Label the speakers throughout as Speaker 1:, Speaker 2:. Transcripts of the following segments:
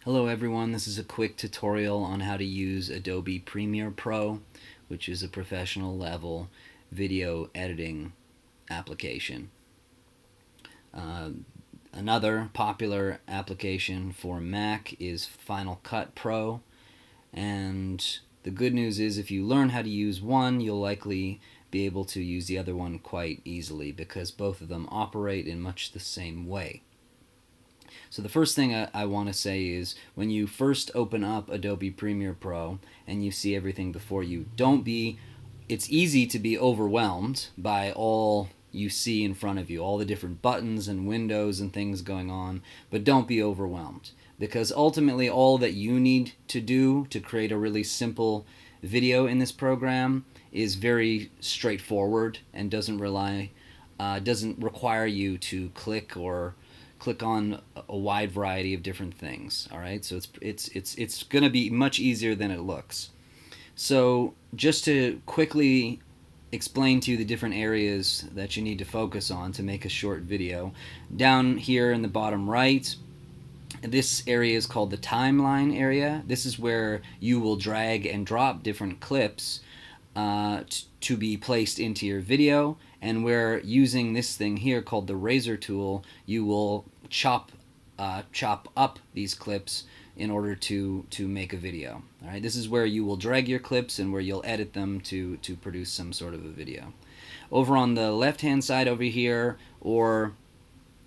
Speaker 1: Hello everyone, this is a quick tutorial on how to use Adobe Premiere Pro, which is a professional level video editing application. Another popular application for Mac is Final Cut Pro, and the good news is if you learn how to use one, you'll likely be able to use the other one quite easily because both of them operate in much the same way. So the first thing I want to say is when you first open up Adobe Premiere Pro and you see everything before you, it's easy to be overwhelmed by all you see in front of you, all the different buttons and windows and things going on, but don't be overwhelmed because ultimately all that you need to do to create a really simple video in this program is very straightforward and doesn't require you to click on a wide variety of different things. All right, so it's going to be much easier than it looks. So just to quickly explain to you the different areas that you need to focus on to make a short video, down here in the bottom right, this area is called the timeline area. This is where you will drag and drop different clips to be placed into your video, and where using this thing here called the razor tool, you will chop up these clips in order to make a video. All right, this is where you will drag your clips and where you'll edit them to produce some sort of a video. Over on the left hand side over here, or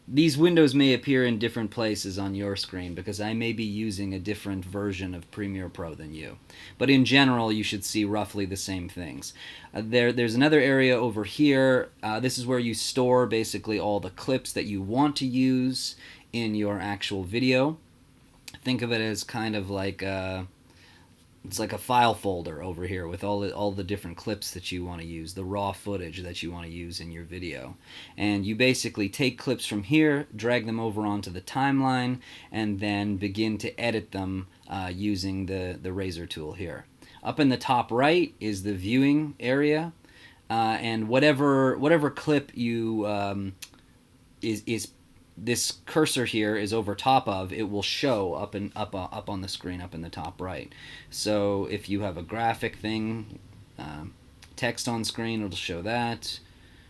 Speaker 1: these windows may appear in different places on your screen because I may be using a different version of Premiere Pro than you. But in general, you should see roughly the same things. There's another area over here. This is where you store basically all the clips that you want to use in your actual video. Think of it as kind of like it's like a file folder over here with all the different clips that you want to use, the raw footage that you want to use in your video. And you basically take clips from here, drag them over onto the timeline, and then begin to edit them using the razor tool here. Up in the top right is the viewing area, and whatever clip you this cursor here is over top of, it will show up on the screen up in the top right. So if you have a graphic thing, text on screen, it'll show that.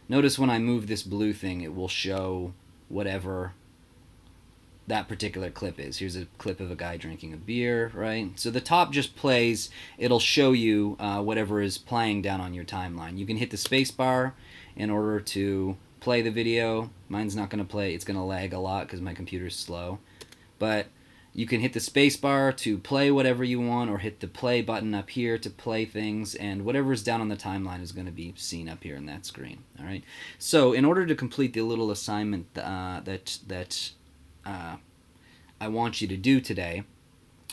Speaker 1: Notice when I move this blue thing, it will show whatever that particular clip is. Here's a clip of a guy drinking a beer, right? So the top just plays. It'll show you whatever is playing down on your timeline. You can hit the space bar in order to play the video. Mine's not going to play. It's going to lag a lot because my computer's slow. But you can hit the space bar to play whatever you want, or hit the play button up here to play things, and whatever's down on the timeline is going to be seen up here in that screen. All right. So in order to complete the little assignment that I want you to do today,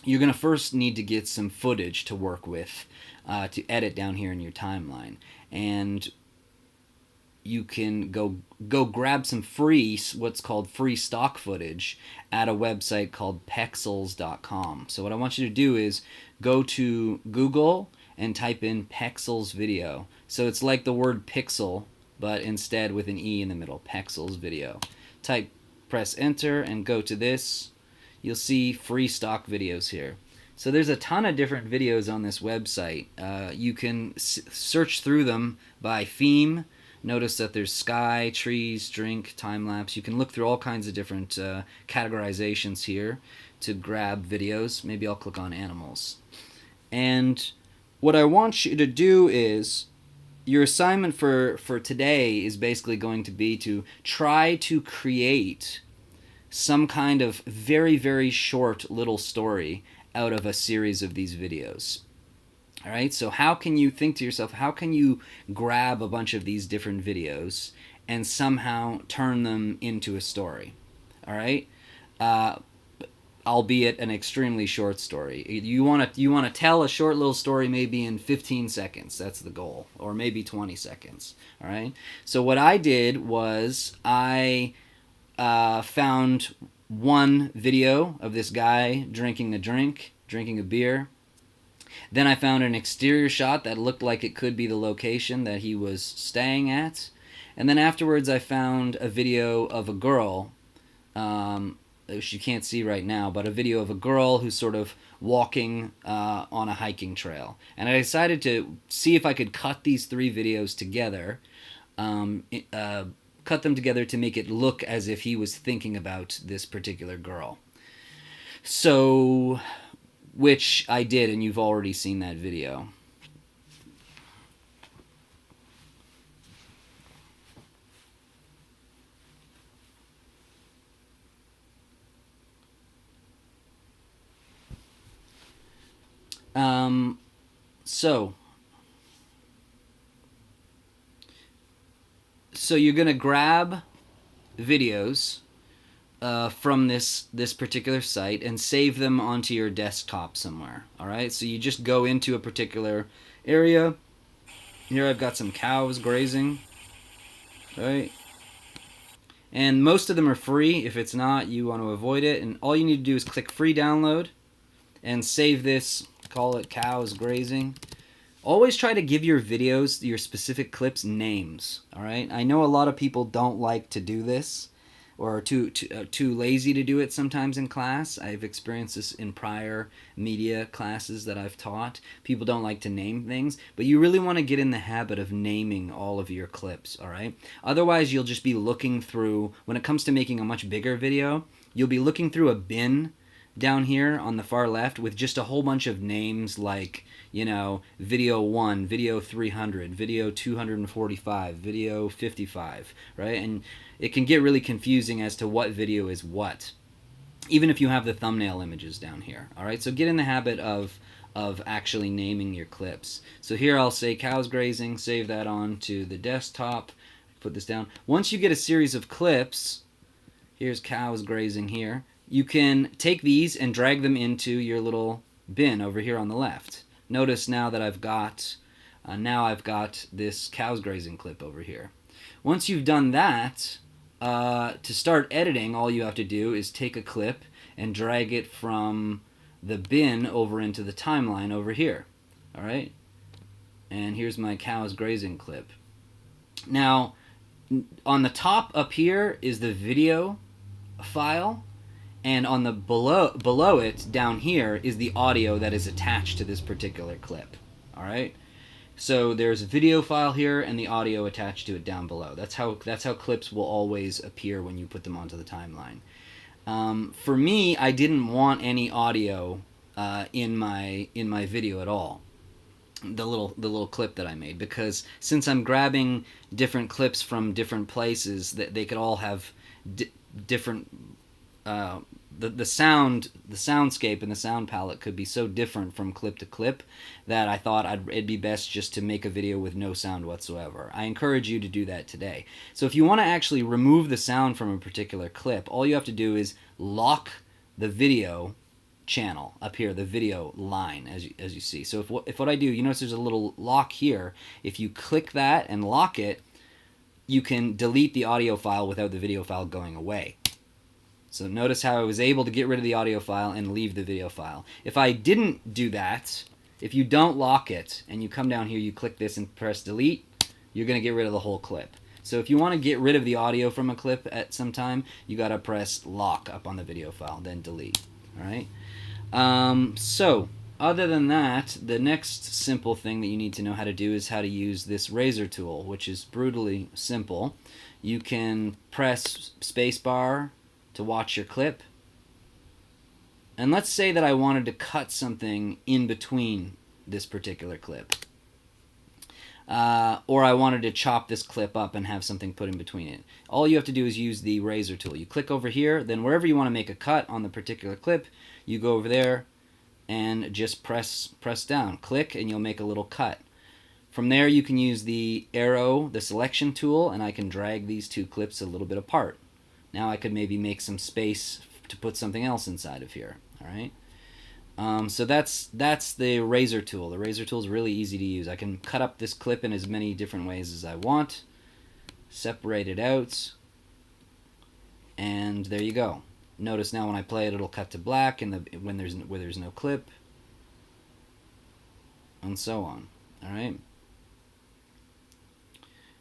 Speaker 1: you're going to first need to get some footage to work with to edit down here in your timeline. And you can go grab some what's called free stock footage at a website called Pexels.com. So what I want you to do is go to Google and type in Pexels video. So it's like the word pixel, but instead with an E in the middle, Pexels video. Press enter and go to this. You'll see free stock videos here. So there's a ton of different videos on this website. You can search through them by theme. Notice that there's sky, trees, drink, time-lapse. You can look through all kinds of different categorizations here to grab videos. Maybe I'll click on animals. And what I want you to do is, your assignment for today is basically going to be to try to create some kind of very, very short little story out of a series of these videos. All right, so how can you think to yourself, how can you grab a bunch of these different videos and somehow turn them into a story? All right, albeit an extremely short story. You want to tell a short little story maybe in 15 seconds. That's the goal, or maybe 20 seconds. All right. So what I did was I found one video of this guy drinking a beer. Then I found an exterior shot that looked like it could be the location that he was staying at. And then afterwards I found a video of a girl which you can't see right now, but a video of a girl who's sort of walking on a hiking trail. And I decided to see if I could cut these 3 videos together, cut them together to make it look as if he was thinking about this particular girl. So, which I did, and you've already seen that video. So you're gonna grab videos from this particular site and save them onto your desktop somewhere. All right. So you just go into a particular area. Here I've got some cows grazing. Right. And most of them are free. If it's not, you want to avoid it. And all you need to do is click free download and save this. Call it cows grazing. Always try to give your videos, your specific clips, names. All right. I know a lot of people don't like to do this, or are too lazy to do it sometimes in class. I've experienced this in prior media classes that I've taught. People don't like to name things, but you really want to get in the habit of naming all of your clips, all right? Otherwise, you'll just be looking through, when it comes to making a much bigger video, you'll be looking through a bin down here on the far left with just a whole bunch of names like, you know, video 1, video 300, video 245, video 55, right? And it can get really confusing as to what video is what, even if you have the thumbnail images down here, all right? So get in the habit of actually naming your clips. So here I'll say cows grazing, save that on to the desktop, put this down. Once you get a series of clips, here's cows grazing here, you can take these and drag them into your little bin over here on the left. Notice now that I've got this cows grazing clip over here. Once you've done that, to start editing, all you have to do is take a clip and drag it from the bin over into the timeline over here. All right? And here's my cows grazing clip. Now, on the top up here is the video file, and on the below it down here is the audio that is attached to this particular clip. All right? So there's a video file here and the audio attached to it down below. That's how clips will always appear when you put them onto the timeline. For me, I didn't want any audio in my video at all. The little clip that I made, because since I'm grabbing different clips from different places, that they could all have different. The soundscape and the sound palette could be so different from clip to clip that I thought it'd be best just to make a video with no sound whatsoever. I encourage you to do that today. So if you want to actually remove the sound from a particular clip, all you have to do is lock the video channel up here, the video line, as you see. So if what I do, you notice there's a little lock here. If you click that and lock it, you can delete the audio file without the video file going away. So notice how I was able to get rid of the audio file and leave the video file. If I didn't do that, if you don't lock it and you come down here, you click this and press delete, you're going to get rid of the whole clip. So if you want to get rid of the audio from a clip at some time, you got to press lock up on the video file, then delete. All right. So other than that, the next simple thing that you need to know how to do is how to use this razor tool, which is brutally simple. You can press spacebar to watch your clip. And let's say that I wanted to cut something in between this particular clip. Or I wanted to chop this clip up and have something put in between it. All you have to do is use the razor tool. You click over here, then wherever you want to make a cut on the particular clip, you go over there and just press down. Click and you'll make a little cut. From there you can use the arrow, the selection tool, and I can drag these two clips a little bit apart. Now I could maybe make some space to put something else inside of here. All right. So that's the razor tool. The razor tool is really easy to use. I can cut up this clip in as many different ways as I want. Separate it out. And there you go. Notice now when I play it, it'll cut to black, and where there's no clip, and so on. All right.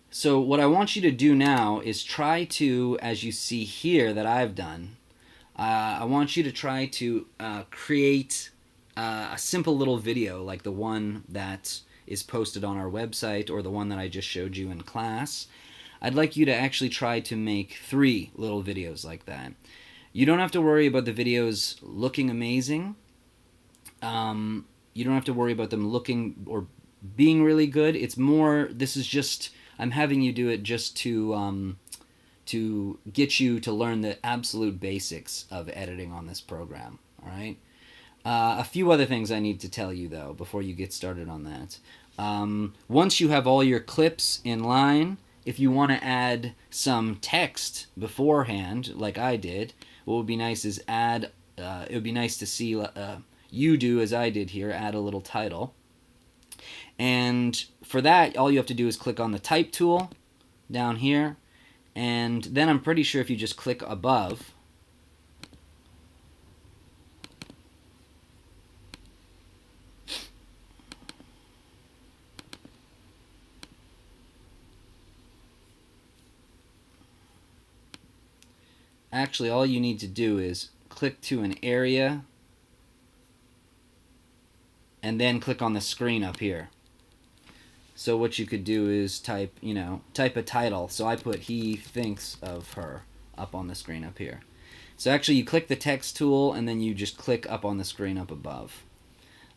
Speaker 1: So what I want you to do now is try to, as you see here that I've done, I want you to try to create a simple little video like the one that is posted on our website or the one that I just showed you in class. I'd like you to actually try to make 3 little videos like that. You don't have to worry about the videos looking amazing. You don't have to worry about them looking or being really good. It's more, this is just, I'm having you do it just to get you to learn the absolute basics of editing on this program. All right. A few other things I need to tell you though before you get started on that. Once you have all your clips in line, if you want to add some text beforehand, like I did, what would be nice is add. It would be nice to see you do as I did here, add a little title. And for that, all you have to do is click on the type tool down here, and then I'm pretty sure if you just click above, actually all you need to do is click to an area and then click on the screen up here. So what you could do is type a title. So I put "He thinks of her" up on the screen up here. So actually you click the text tool and then you just click up on the screen up above.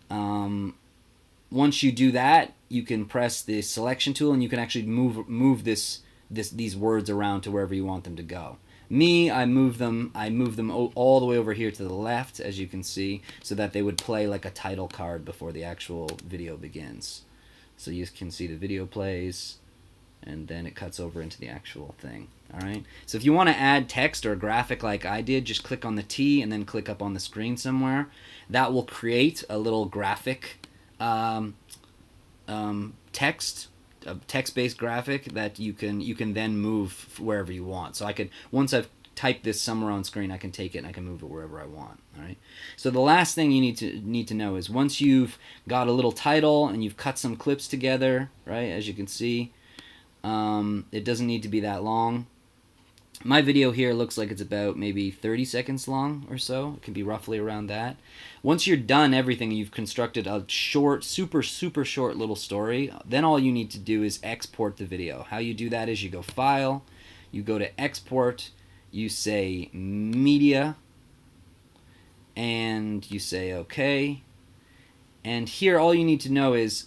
Speaker 1: Once you do that, you can press the selection tool and you can actually move these words around to wherever you want them to go. Me, I move them all the way over here to the left, as you can see, so that they would play like a title card before the actual video begins. So you can see the video plays, and then it cuts over into the actual thing. All right. So if you want to add text or a graphic like I did, just click on the T and then click up on the screen somewhere. That will create a little graphic text. A text-based graphic that you can then move wherever you want. So I could, once I've typed this somewhere on screen, I can take it and I can move it wherever I want. All right. So the last thing you need to know is once you've got a little title and you've cut some clips together, right? As you can see, it doesn't need to be that long. My video here looks like it's about maybe 30 seconds long or so. It can be roughly around that. Once you're done everything, you've constructed a short, super short little story, then all you need to do is export the video. How you do that is you go File, you go to Export, you say Media, and you say OK. And here all you need to know is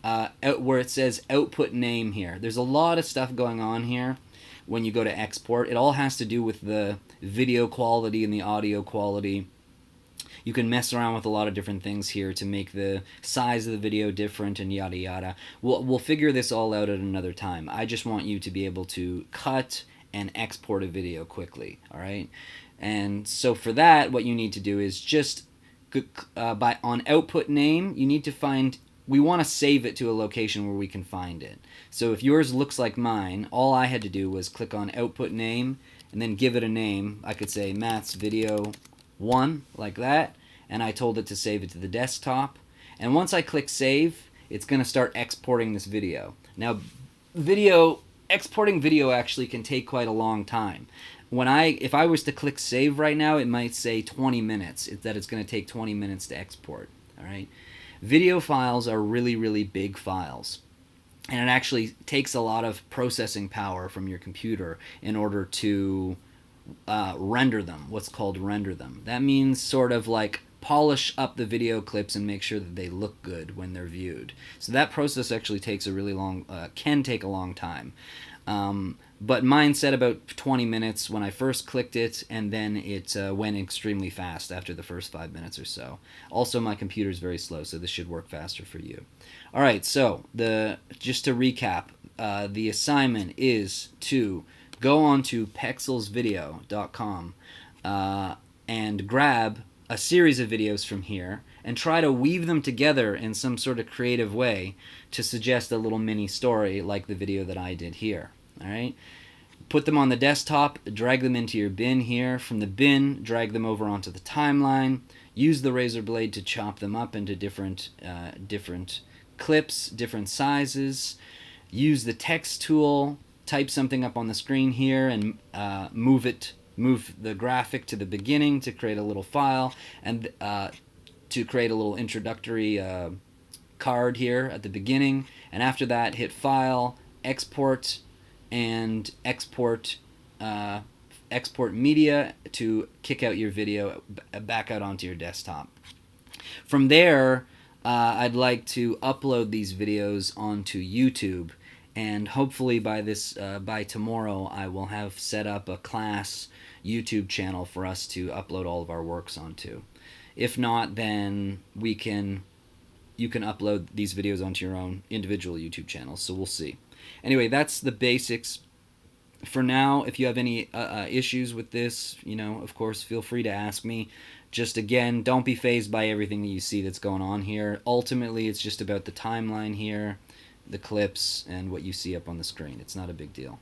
Speaker 1: where it says Output Name here. There's a lot of stuff going on here. When you go to export, it all has to do with the video quality and the audio quality. You can mess around with a lot of different things here to make the size of the video different and yada yada. We'll figure this all out at another time. I just want you to be able to cut and export a video quickly, all right? And so for that, what you need to do is just on output name, you need to find, we want to save it to a location where we can find it. So if yours looks like mine, all I had to do was click on output name and then give it a name. I could say Matt's Video 1, like that, and I told it to save it to the desktop. And once I click save, it's going to start exporting this video. Now, exporting video actually can take quite a long time. If I was to click save right now, it might say 20 minutes, that it's going to take 20 minutes to export, all right? Video files are really big files. And it actually takes a lot of processing power from your computer in order to render them, what's called render them. That means sort of like polish up the video clips and make sure that they look good when they're viewed. So that process actually takes a really long, can take a long time. But mine said about 20 minutes when I first clicked it, and then it went extremely fast after the first 5 minutes or so. Also, my computer is very slow, so this should work faster for you. All right, so just to recap, the assignment is to go on to pexelsvideo.com and grab a series of videos from here and try to weave them together in some sort of creative way to suggest a little mini story like the video that I did here. All right, put them on the desktop, drag them into your bin here. From the bin, drag them over onto the timeline. Use the razor blade to chop them up into different clips, different sizes. Use the text tool, type something up on the screen here and move it move the graphic to the beginning to create a little file, and to create a little introductory card here at the beginning, and after that hit File, Export, and export media to kick out your video back out onto your desktop. From there, I'd like to upload these videos onto YouTube, and hopefully by tomorrow I will have set up a class YouTube channel for us to upload all of our works onto. If not, then you can upload these videos onto your own individual YouTube channels. So we'll see. Anyway, that's the basics. For now, if you have any issues with this, of course, feel free to ask me. Just again, don't be fazed by everything that you see that's going on here. Ultimately, it's just about the timeline here, the clips, and what you see up on the screen. It's not a big deal.